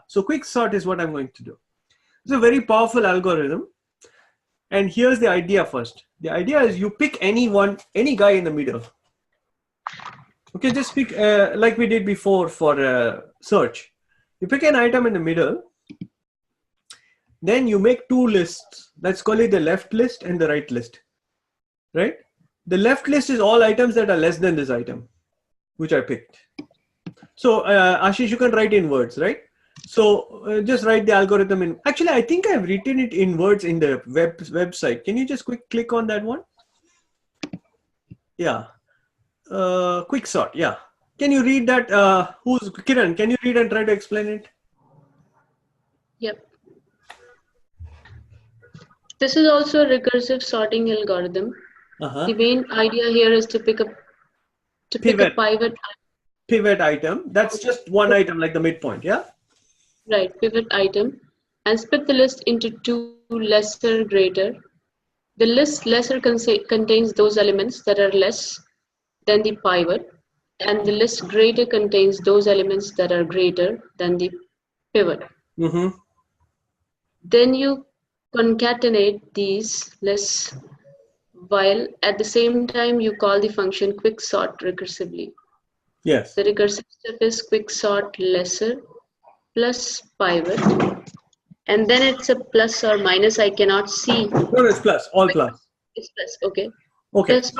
So QuickSort is what I'm going to do. It's a very powerful algorithm. And here's the idea first. The idea is you pick any guy in the middle. Okay, just pick like we did before for search. You pick an item in the middle. Then you make two lists. Let's call it the left list and the right list. Right? The left list is all items that are less than this item, which I picked. So Ashish, you can write in words, right? So just write the algorithm in. Actually, I think I've written it in words in the website. Can you just click on that one? Yeah. QuickSort. Yeah. Can you read that? Who's Kiran? Can you read and try to explain it? Yep. This is also a recursive sorting algorithm. The main idea here is to pick a pivot item. That's just one item, like the midpoint. Yeah. Right, pivot item, and split the list into two lesser greater. The list lesser contains those elements that are less than the pivot, and the list greater contains those elements that are greater than the pivot. Then you concatenate these lists while at the same time you call the function QuickSort recursively. Yes. The recursive step is QuickSort lesser plus pivot, and then it's a plus or minus. I cannot see. No, it's plus. All plus. It's plus. Okay. Okay. Plus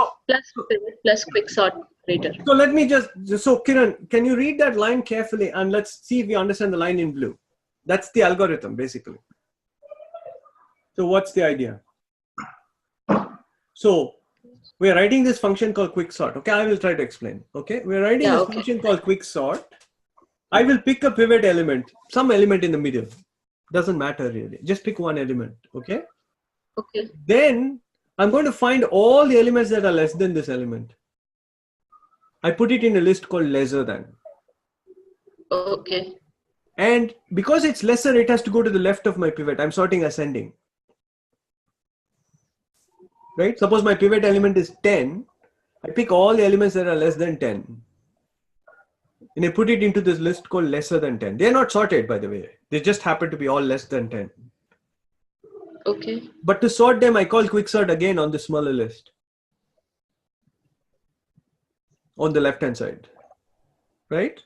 pivot plus QuickSort greater. So let me just. So Kiran, can you read that line carefully and let's see if we understand the line in blue. That's the algorithm basically. So what's the idea? So we're writing this function called QuickSort. Okay, I will try to explain. Okay, we're writing this function called QuickSort. I will pick a pivot element, some element in the middle. Doesn't matter really. Just pick one element. Okay. Okay. Then I'm going to find all the elements that are less than this element. I put it in a list called lesser than. Okay. And because it's lesser, it has to go to the left of my pivot. I'm sorting ascending. Right? Suppose my pivot element is 10. I pick all the elements that are less than 10. And I put it into this list called lesser than 10. They're not sorted, by the way. They just happen to be all less than 10. Okay. But to sort them, I call QuickSort again on the smaller list. On the left-hand side. Right?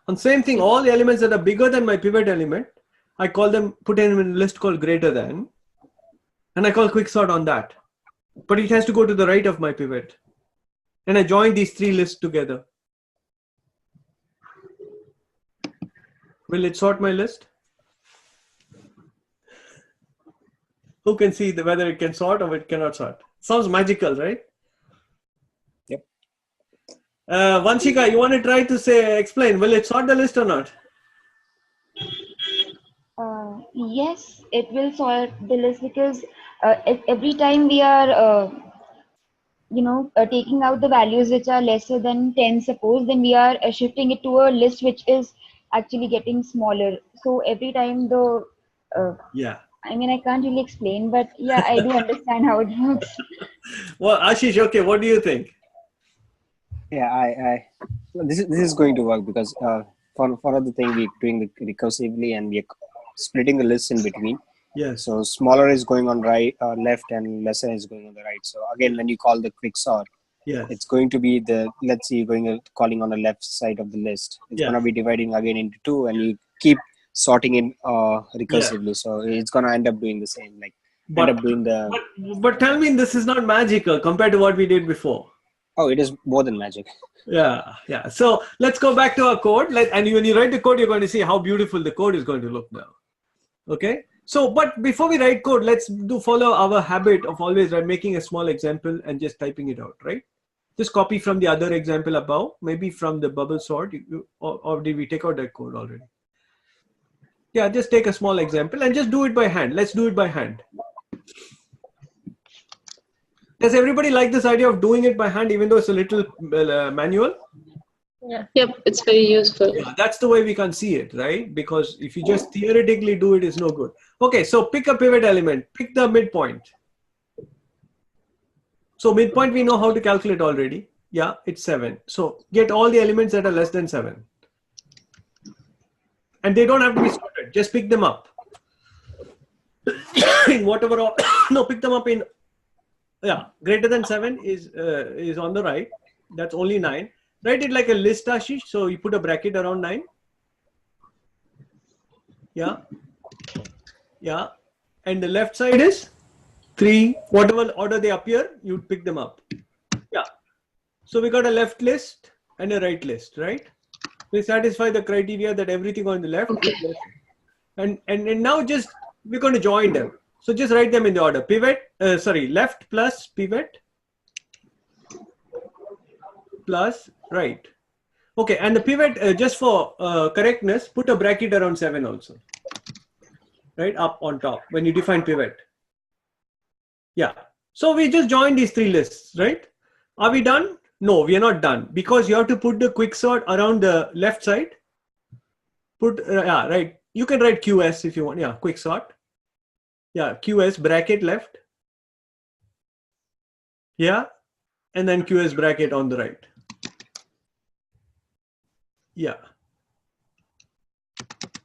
And same thing, all the elements that are bigger than my pivot element, I call them, put them in a list called greater than. And I call QuickSort on that. But it has to go to the right of my pivot. And I join these three lists together. Will it sort my list? Who can see whether it can sort or it cannot sort? Sounds magical, right? Yep. Vanshika, you want to try to explain, will it sort the list or not? Yes, it will sort the list because every time we are, taking out the values which are lesser than 10, suppose, then we are shifting it to a list which is actually getting smaller. So every time the, I mean, I can't really explain, but yeah, I do understand how it works. Well, Ashish, okay, what do you think? Yeah, this is going to work because for other thing we're doing it recursively and we're splitting the list in between. Yes. So smaller is going on right, left, and lesser is going on the right. So again, when you call the QuickSort, it's going to be let's see, calling on the left side of the list. It's going to be dividing again into two, and you keep sorting in recursively. So it's going to end up doing the same, But tell me, this is not magical compared to what we did before. Oh, it is more than magic. Yeah. So let's go back to our code. And when you write the code, you're going to see how beautiful the code is going to look now. Okay. So, but before we write code, let's follow our habit of always making a small example and just typing it out, right? Just copy from the other example above, maybe from the bubble sort, or did we take out that code already? Yeah, just take a small example and just do it by hand. Let's do it by hand. Does everybody like this idea of doing it by hand, even though it's a little manual? Yeah. Yep, it's very useful. Yeah, that's the way we can see it, right? Because if you just theoretically do it, it's no good. Okay, so pick a pivot element, pick the midpoint. So midpoint, we know how to calculate already. Yeah, it's 7. So get all the elements that are less than 7. and they don't have to be sorted. Just pick them up in whatever order. No, pick them up in, yeah, greater than 7 is on the right. That's only 9. Write it like a list, Ashish. So you put a bracket around 9. Yeah. Yeah. And the left side is 3. Whatever order they appear, you pick them up. Yeah. So we got a left list and a right list, right? We satisfy the criteria that everything on the left is left. And now just we're going to join them. So just write them in the order. Pivot, left plus pivot plus right. Okay, and the pivot, just for correctness, put a bracket around 7 also. Right, up on top when you define pivot. Yeah. So we just joined these 3 lists, right? Are we done? No, we are not done, because you have to put the QuickSort around the left side. Put, yeah, right. You can write QS if you want. Yeah, QuickSort. Yeah, QS bracket left. Yeah. And then QS bracket on the right. Yeah.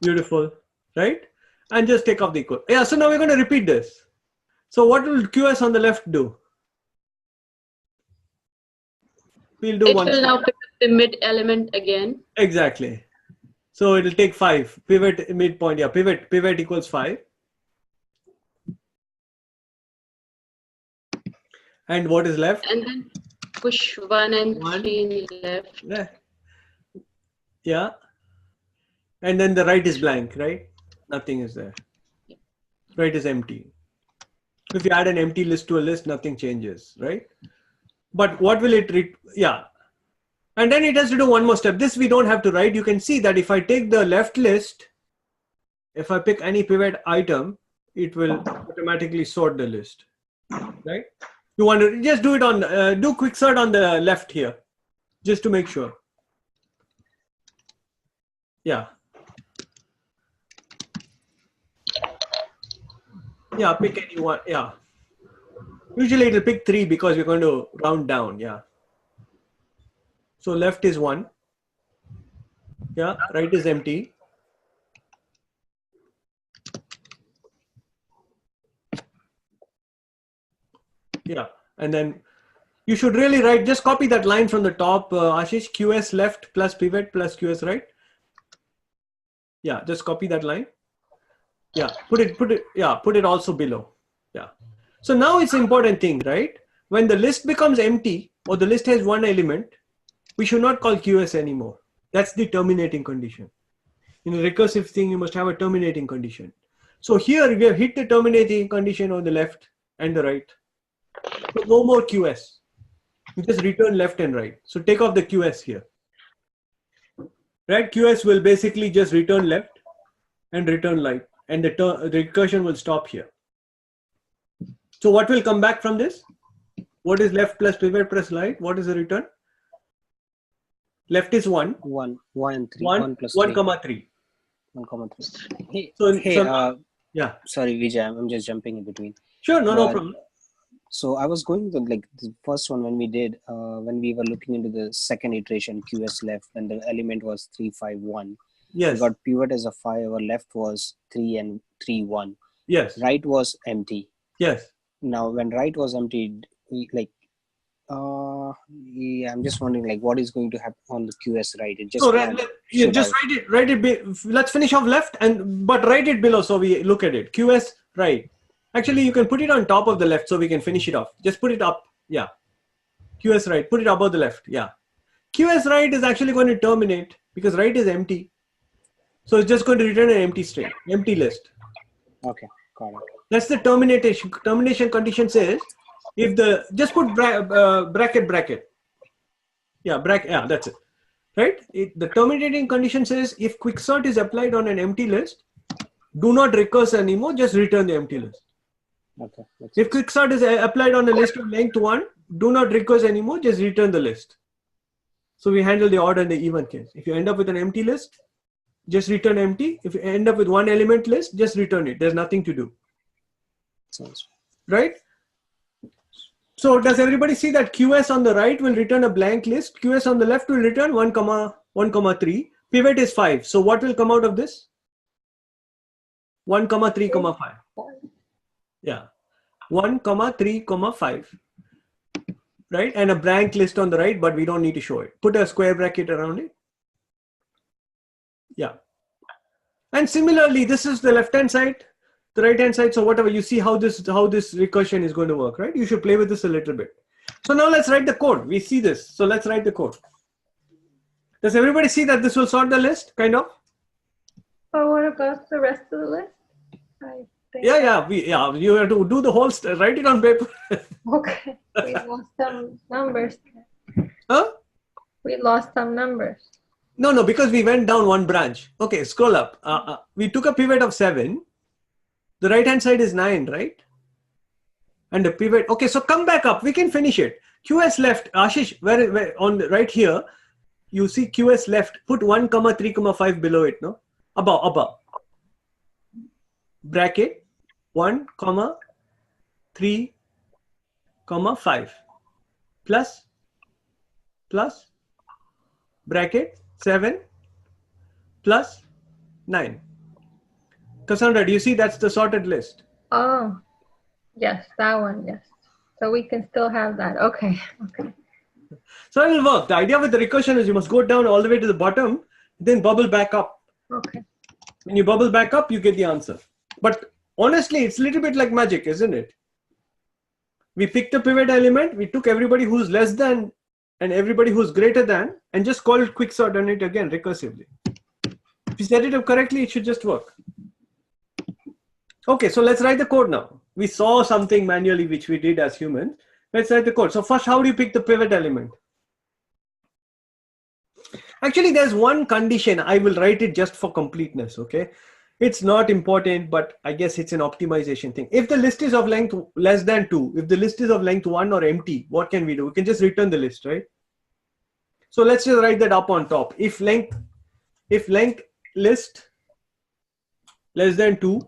Beautiful, right? And just take off the equal. Yeah, so now we're going to repeat this. So what will QS on the left do? We'll do one. It will now pick up the mid element again. Exactly. So it'll take 5. Pivot midpoint. Yeah, pivot equals 5. And what is left? And then push 1 and 3 left. Yeah. And then the right is blank, right? Nothing is there. Right is empty. If you add an empty list to a list, nothing changes, right? But what will it read? Yeah. And then it has to do one more step. This we don't have to write. You can see that if I take the left list, if I pick any pivot item, it will automatically sort the list, right? You want to just do it on, do QuickSort on the left here, just to make sure. Yeah. Yeah, pick any one. Yeah. Usually it'll pick 3 because we're going to round down. Yeah. So left is 1. Yeah. Right is empty. Yeah. And then you should really write, just copy that line from the top, Ashish, QS left plus pivot plus QS right. Yeah. Just copy that line. Yeah. Put it also below. Yeah. So now it's an important thing, right? When the list becomes empty or the list has one element, we should not call QS anymore. That's the terminating condition. In a recursive thing, you must have a terminating condition. So here we have hit the terminating condition on the left and the right. So no more QS. You just return left and right. So take off the QS here. Right? QS will basically just return left and return right. And the recursion will stop here. So what will come back from this? What is left plus pivot plus right? What is the return? Left is 1. 1 and 3. 1 plus 1 3. comma 3. 1 comma 3. Hey, yeah. Sorry, Vijay, I'm just jumping in between. Sure, no problem. So I was going to like the first one when we did, when we were looking into the second iteration, QS left, when the element was 3, 5, 1. Yes. We got pivot as a 5, our left was 3 and 3, 1. Yes. Right was empty. Yes. Now, when right was empty, yeah, I'm just wondering, like, what is going to happen on the QS right? It just just write it. Let's finish off left but write it below so we look at it. QS right. Actually, you can put it on top of the left so we can finish it off. Just put it up. Yeah. QS right. Put it above the left. Yeah. QS right is actually going to terminate because right is empty. So it's just going to return an empty string, empty list. Okay. Got it. That's the termination. Termination condition says if just put bracket. Yeah, bracket. Yeah, that's it. Right? The terminating condition says if QuickSort is applied on an empty list, do not recurse anymore, just return the empty list. Okay. If QuickSort is applied on a list of length 1, do not recurse anymore, just return the list. So we handle the odd and the even case. If you end up with an empty list, just return empty. If you end up with one element list, just return it. There's nothing to do. Sounds right. So does everybody see that QS on the right will return a blank list? QS on the left will return 1, 1, 3. Pivot is 5. So what will come out of this? 1, 3, 5. Yeah. 1, 3, 5. Right? And a blank list on the right, but we don't need to show it. Put a square bracket around it. Yeah. And similarly, this is the left-hand side, the right-hand side. So whatever, you see how this recursion is going to work, right? You should play with this a little bit. So now let's write the code. We see this. So let's write the code. Does everybody see that this will sort the list, kind of? Oh, what about the rest of the list? Yeah. You have to do the whole, write it on paper. Okay. We lost some numbers. Huh? We lost some numbers. No, because we went down one branch. Okay, scroll up. We took a pivot of 7. The right-hand side is 9, right? And the pivot. Okay, so come back up. We can finish it. QS left. Ashish, where on the right here, you see QS left. Put 1, 3, 5 below it, no? Above. Bracket 1, 3, 5. Plus bracket 7 plus 9. Cassandra, do you see that's the sorted list? Oh, yes, that one, yes. So we can still have that. Okay. So it will work. The idea with the recursion is you must go down all the way to the bottom, then bubble back up. Okay. When you bubble back up, you get the answer. But honestly, it's a little bit like magic, isn't it? We picked a pivot element, we took everybody who's less than and everybody who's greater than, and just call it QuickSort on it again recursively. If you set it up correctly, it should just work. Okay, so let's write the code now. We saw something manually which we did as humans. Let's write the code. So first, how do you pick the pivot element? Actually, there's one condition. I will write it just for completeness, okay? It's not important, but I guess it's an optimization thing. If the list is of length less than 2, if the list is of length 1 or empty, what can we do? We can just return the list, right? So let's just write that up on top. If length list less than 2,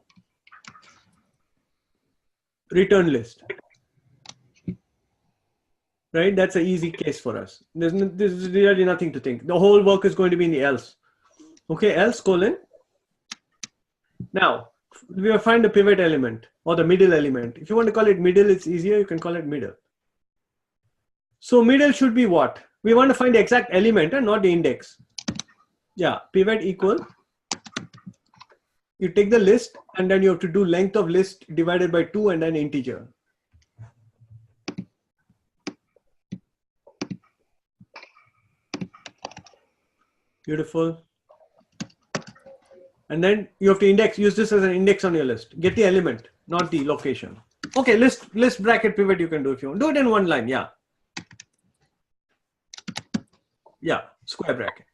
return list. Right? That's an easy case for us. There's really nothing to think. The whole work is going to be in the else. Okay, else colon. Now, we will find the pivot element or the middle element. If you want to call it middle, it's easier. You can call it middle. So middle should be what? We want to find the exact element and not the index. Yeah, pivot equal. You take the list and then you have to do length of list divided by 2 and then integer. Beautiful. And then you have to use this as an index on your list. Get the element, not the location. Okay, list bracket pivot you can do if you want. Do it in one line, yeah. Yeah, square bracket.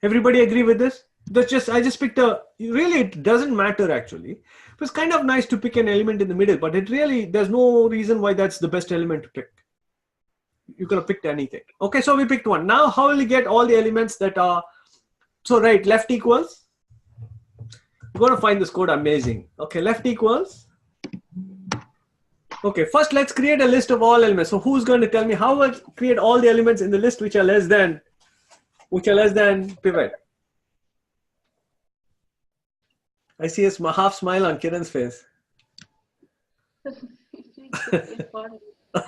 Everybody agree with this? I just picked really it doesn't matter actually. It was kind of nice to pick an element in the middle, but there's no reason why that's the best element to pick. You could have picked anything. Okay, so we picked one. Now how will we get all the elements that are, so right, left equals, you're going to find this code amazing. Okay, left equals, okay, first let's create a list of all elements. So who's going to tell me how I'll create all the elements in the list which are less than pivot? I see a half smile on Kiran's face.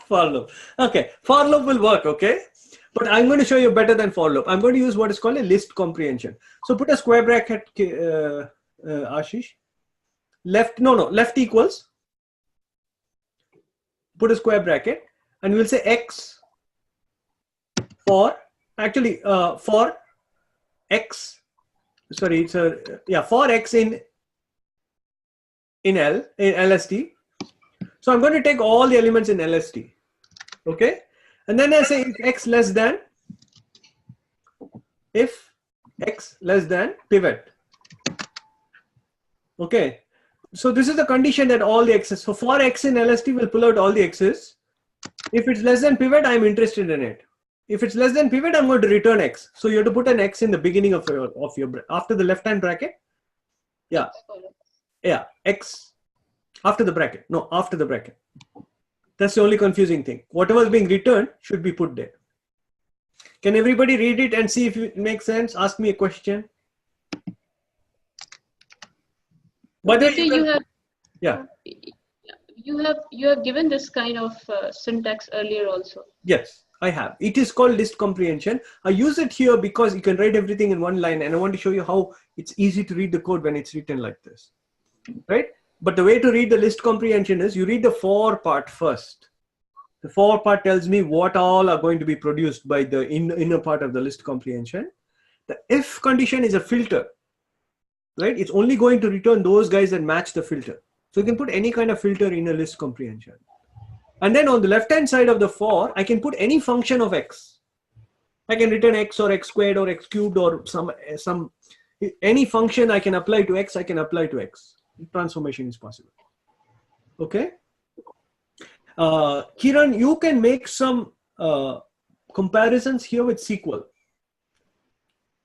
For loop. Okay, for loop will work, okay? But I'm going to show you better than for loop. I'm going to use what is called a list comprehension. So put a square bracket, Ashish. Left equals. Put a square bracket and we'll say X for X. Sorry, it's for X in LST. So I'm going to take all the elements in LST. Okay. And then I say if X less than pivot. Okay. So this is the condition that all the X's. So for X in LST, we'll pull out all the X's. If it's less than pivot, I'm interested in it. If it's less than pivot, I'm going to return X. So you have to put an X in the beginning of your after the left-hand bracket. Yeah. Yeah. X. After the bracket. No, after the bracket. That's the only confusing thing. Whatever is being returned should be put there. Can everybody read it and see if it makes sense? Ask me a question. But you have, yeah. You have given this kind of syntax earlier also. Yes, I have. It is called list comprehension. I use it here because you can write everything in one line, and I want to show you how it's easy to read the code when it's written like this, right? But the way to read the list comprehension is you read the for part first. The for part tells me what all are going to be produced by the inner part of the list comprehension. The if condition is a filter, right? It's only going to return those guys that match the filter. So you can put any kind of filter in a list comprehension. And then on the left-hand side of the for, I can put any function of x. I can return x or x squared or x cubed or any function I can apply to x, I can apply to x. Transformation is possible. Okay. Kiran, you can make some comparisons here with SQL.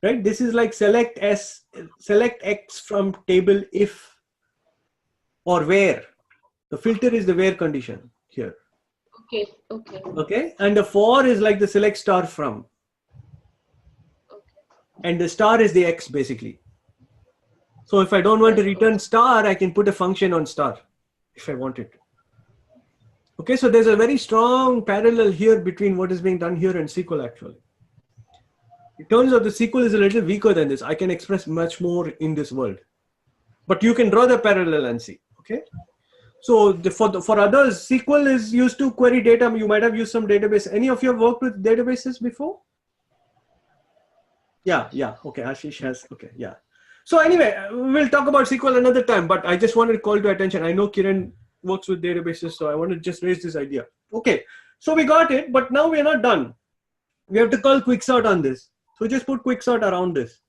Right? This is like select x from table if or where. The filter is the where condition here. Okay, okay. Okay, and the for is like the select star from. Okay. And the star is the x basically. So if I don't want to return star, I can put a function on star if I wanted to. Okay, so there's a very strong parallel here between what is being done here and SQL actually. It turns out the SQL is a little weaker than this. I can express much more in this world. But you can draw the parallel and see. Okay. So for others, SQL is used to query data. You might have used some database. Any of you have worked with databases before? Yeah, yeah. Okay, Ashish has. Okay, yeah. So anyway, we'll talk about SQL another time. But I just wanted to call to attention. I know Kiran works with databases, so I want to just raise this idea. Okay, so we got it, but now we're not done. We have to call QuickSort on this. So just put QuickSort around this.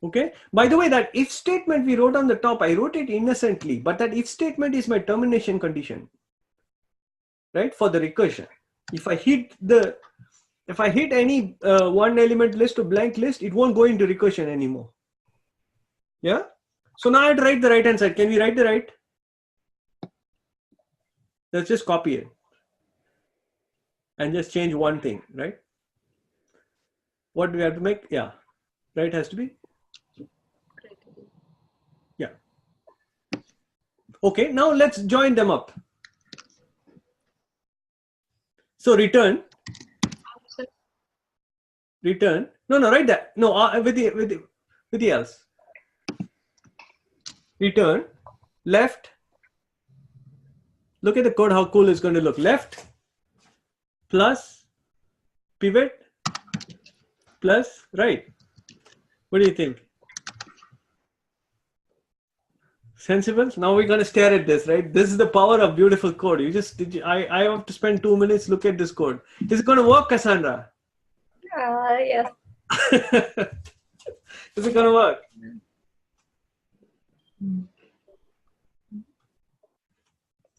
Okay. By the way, that if statement we wrote on the top, I wrote it innocently, but that if statement is my termination condition, right? For the recursion. If I hit any one element list or blank list, it won't go into recursion anymore. Yeah. So now I have to write the right hand side. Can we write the right? Let's just copy it and just change one thing, right? What do we have to make? Yeah. Right has to be. Yeah. Okay, now let's join them up. So return. No, write that. No, with the else. Return left. Look at the code, how cool it's going to look. Left plus pivot plus right. What do you think? Sensible? Now we're going to stare at this, right? This is the power of beautiful code. I have to spend 2 minutes look at this code. Is it going to work, Cassandra? Yes. Is it going to work?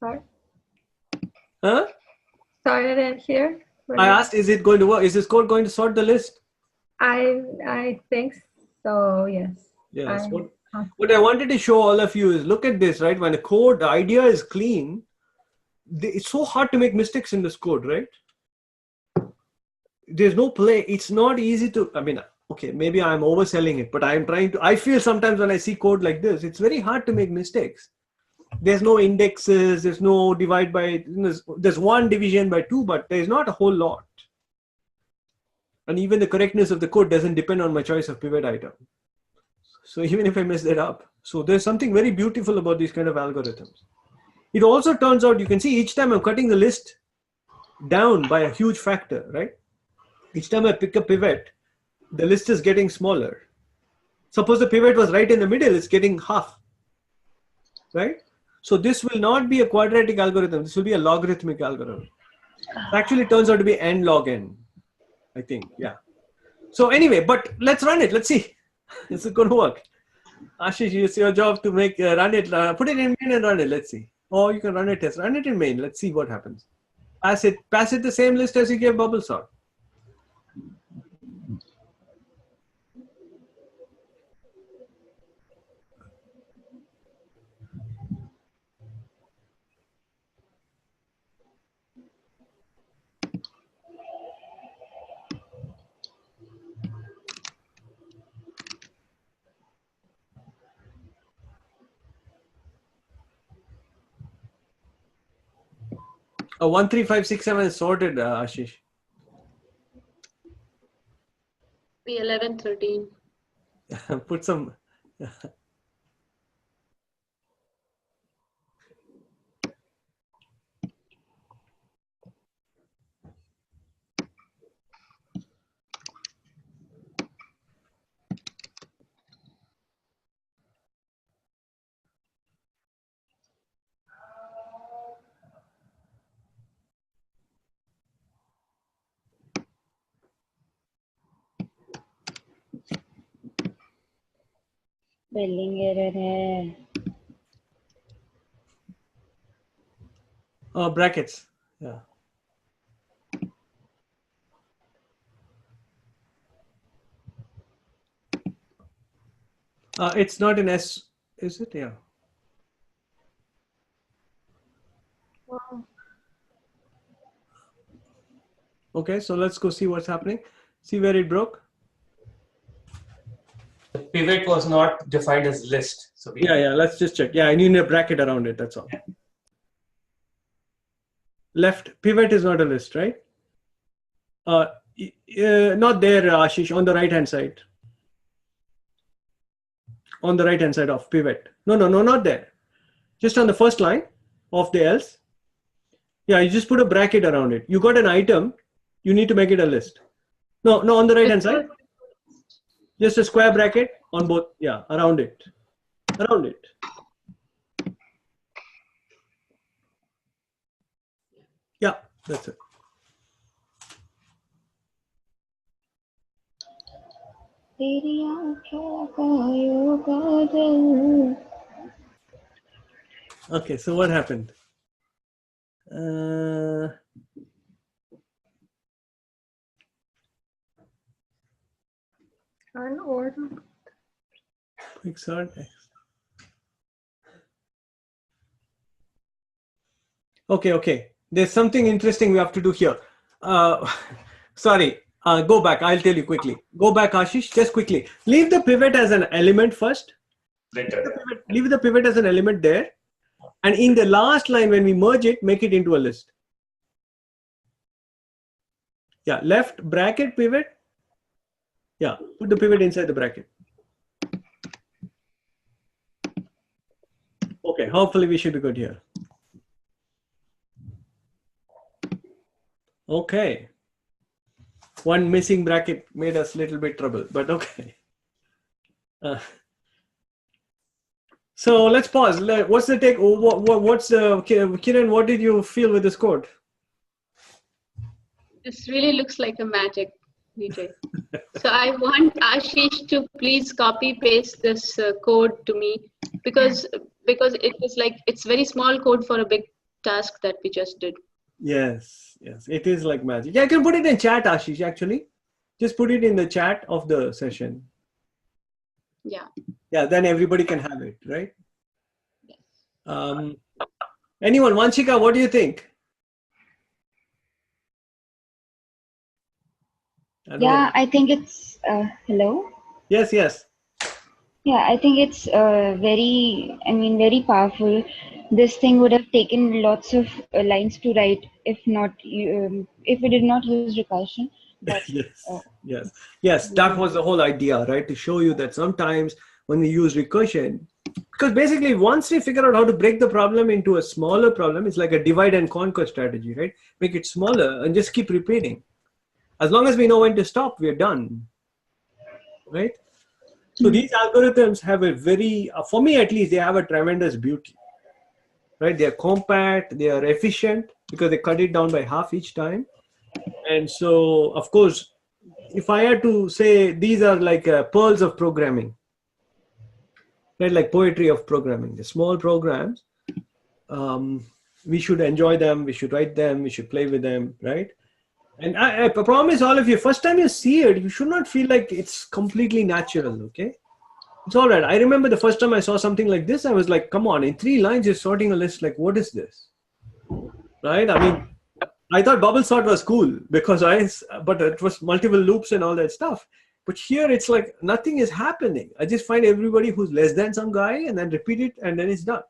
Sorry? Huh? Sorry, I didn't hear. I asked, is it going to work? Is this code going to sort the list? I think so, yes. Yes. What I wanted to show all of you is look at this, right? When the idea is clean, it's so hard to make mistakes in this code, right? There's no play. It's not easy to, okay, maybe I'm overselling it, but I feel sometimes when I see code like this, it's very hard to make mistakes. There's no indexes, there's no divide by, there's one division by 2, but there's not a whole lot. And even the correctness of the code doesn't depend on my choice of pivot item. So even if I mess that up. So there's something very beautiful about these kind of algorithms. It also turns out, you can see each time I'm cutting the list down by a huge factor, right? Each time I pick a pivot, the list is getting smaller. Suppose the pivot was right in the middle, it's getting half, right? So this will not be a quadratic algorithm. This will be a logarithmic algorithm. It actually turns out to be n log n, I think. Yeah. So anyway, but let's run it. Let's see. Is it going to work? Ashish, it's your job to run it. Put it in main and run it. Let's see. Or you can run a test. Run it in main. Let's see what happens. Pass it the same list as you gave bubble sort. 1, 3, 5, 6, 7 is sorted, Ashish. The 11, 13. Put some. Spelling error hai. Brackets. Yeah. It's not an S, is it? Yeah. Okay, so let's go see what's happening. See where it broke? The pivot was not defined as list. So yeah, let's just check. Yeah, I need a bracket around it, that's all. Yeah. Left pivot is not a list, right? Not there, Ashish, on the right-hand side. On the right-hand side of pivot. No, not there. Just on the first line of the else. Yeah, you just put a bracket around it. You got an item, you need to make it a list. No, on the right-hand side. Just a square bracket on both, yeah, around it. Around it. Yeah, that's it. Okay, so what happened? Unordered. QuickSort. Okay. There's something interesting we have to do here. Sorry. Go back. I'll tell you quickly. Go back, Ashish. Just quickly. Leave the pivot as an element first. Leave the pivot as an element there. And in the last line, when we merge it, make it into a list. Yeah, left bracket pivot. Yeah, put the pivot inside the bracket. Okay, hopefully we should be good here. Okay. One missing bracket made us a little bit trouble, but okay. So let's pause. What's the take? What's Kiran? What did you feel with this code? This really looks like a magic, DJ. So I want Ashish to please copy paste this code to me because it was like it's very small code for a big task that we just did. Yes, it is like magic. Yeah, I can put it in chat, Ashish. Actually, just put it in the chat of the session. Yeah. Yeah, then everybody can have it, right? Yes. Anyone, Vanshika, what do you think? I think it's hello. Yes. Yeah, I think it's very powerful. This thing would have taken lots of lines to write if we did not use recursion. But, yes. That was the whole idea, right? To show you that sometimes when we use recursion, because basically once we figure out how to break the problem into a smaller problem, it's like a divide and conquer strategy, right? Make it smaller and just keep repeating. As long as we know when to stop, we're done, right? So these algorithms have a very, for me at least, they have a tremendous beauty, right? They're compact, they are efficient because they cut it down by half each time. And so, of course, if I had to say these are like pearls of programming, right? Like poetry of programming, the small programs, we should enjoy them, we should write them, we should play with them, right? And I promise all of you, first time you see it, you should not feel like it's completely natural, okay? It's all right. I remember the first time I saw something like this, I was like, come on, in 3 lines, you're sorting a list. Like, what is this? Right? I mean, I thought bubble sort was cool because but it was multiple loops and all that stuff. But here it's like nothing is happening. I just find everybody who's less than some guy and then repeat it and then it's done.